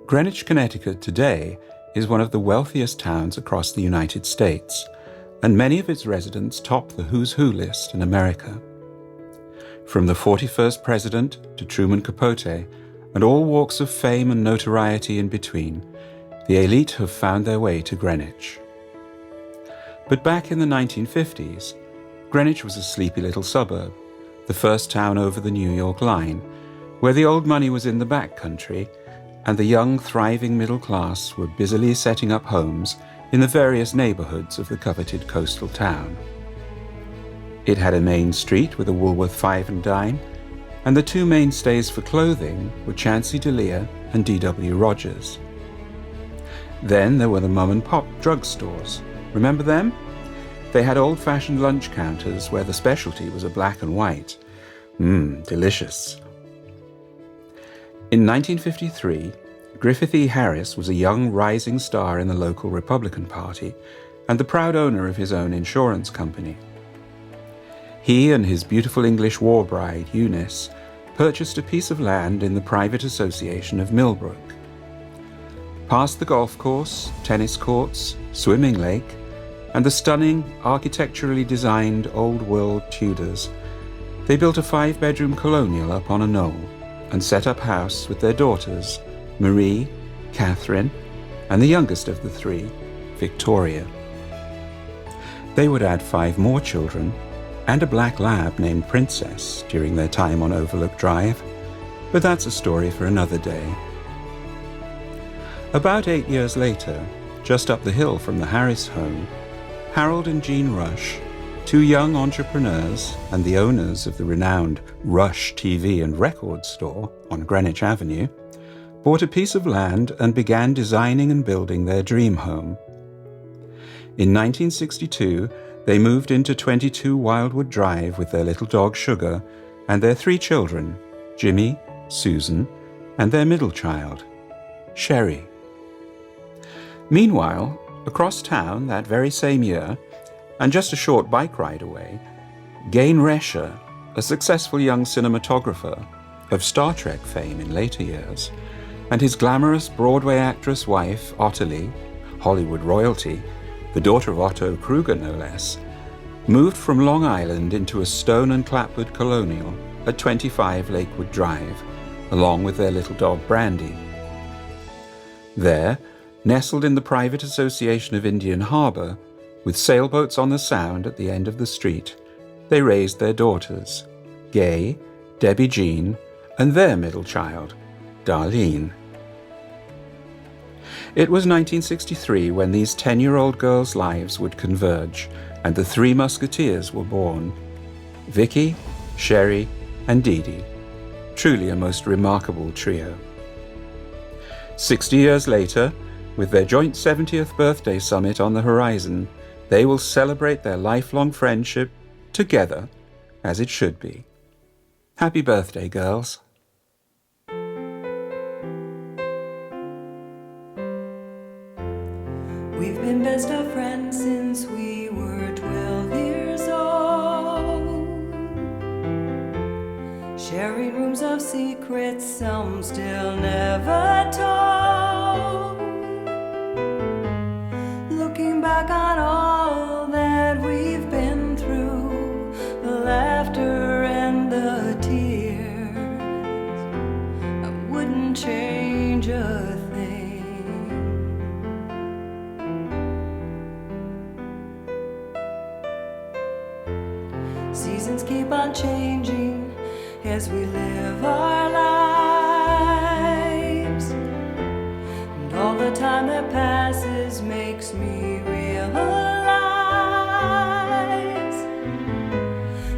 Greenwich, Connecticut today is one of the wealthiest towns across the United States, and many of its residents top the Who's Who list in America. From the 41st president to Truman Capote, and all walks of fame and notoriety in between, the elite have found their way to Greenwich. But back in the 1950s, Greenwich was a sleepy little suburb, the first town over the New York line, where the old money was in the back country, and the young, thriving middle class were busily setting up homes in the various neighborhoods of the coveted coastal town. It had a main street with a Woolworth Five and Dime, and the two mainstays for clothing were Chauncey Delia and D.W. Rogers. Then there were the mom-and-pop drugstores. Remember them? They had old-fashioned lunch counters where the specialty was a black and white. Delicious. In 1953, Griffith E. Harris was a young rising star in the local Republican Party and the proud owner of his own insurance company. He and his beautiful English war bride, Eunice, purchased a piece of land in the private association of Millbrook. Past the golf course, tennis courts, swimming lake, and the stunning, architecturally designed old-world Tudors, they built a 5-bedroom colonial up on a knoll and set up house with their daughters, Marie, Catherine, and the youngest of the three, Victoria. They would add 5 more children and a black lab named Princess during their time on Overlook Drive, but that's a story for another day. About 8 years later, just up the hill from the Harris home, Harold and Jean Rush, 2 young entrepreneurs and the owners of the renowned Rush TV and record store on Greenwich Avenue, bought a piece of land and began designing and building their dream home. In 1962, they moved into 22 Wildwood Drive with their little dog Sugar and their 3 children, Jimmy, Susan, and their middle child, Sherry. Meanwhile, across town that very same year, and just a short bike ride away, Gain Rescher, a successful young cinematographer of Star Trek fame in later years, and his glamorous Broadway actress wife, Ottilie, Hollywood royalty, the daughter of Otto Kruger no less, moved from Long Island into a stone and clapboard colonial at 25 Lakewood Drive, along with their little dog Brandy. There, nestled in the private association of Indian Harbor, with sailboats on the Sound at the end of the street, they raised their daughters, Gay, Debbie Jean, and their middle child, Darlene. It was 1963 when these 10-year-old girls' lives would converge, and the 3 musketeers were born: Vicky, Sherry, and Dee Dee. Truly a most remarkable trio. 60 years later, with their joint 70th birthday summit on the horizon, they will celebrate their lifelong friendship together, as it should be. Happy birthday, girls. We've been best of friends since we were 12 years old, sharing rooms of secrets, some still never told. Looking back on all that we've been through, the laughter and the tears, I wouldn't change a thing. Seasons keep on changing as we live our lives, and all the time that passes makes me realize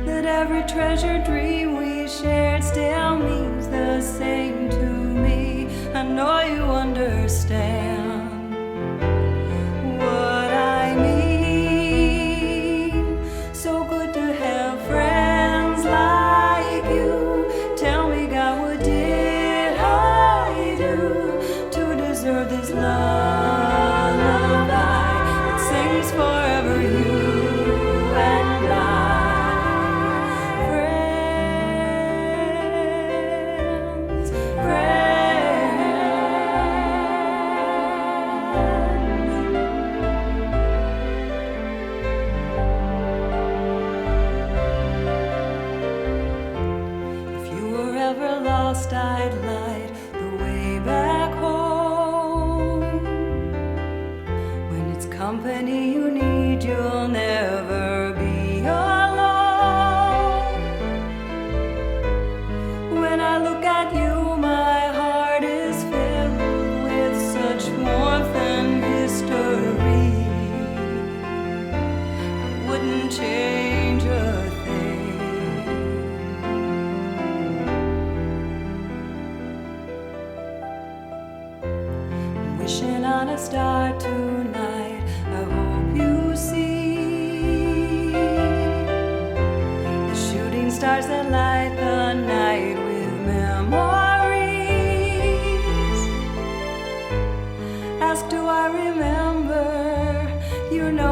that every treasured dream we shared still means the same to me. I know you understand what I mean. So good to have friends like you. Tell me, God, what did I do to deserve this lullaby that sings forever, you and I? Friends, friends. wishing on a star tonight. I hope you see the shooting stars that light the night with memories. Ask, do I remember? You know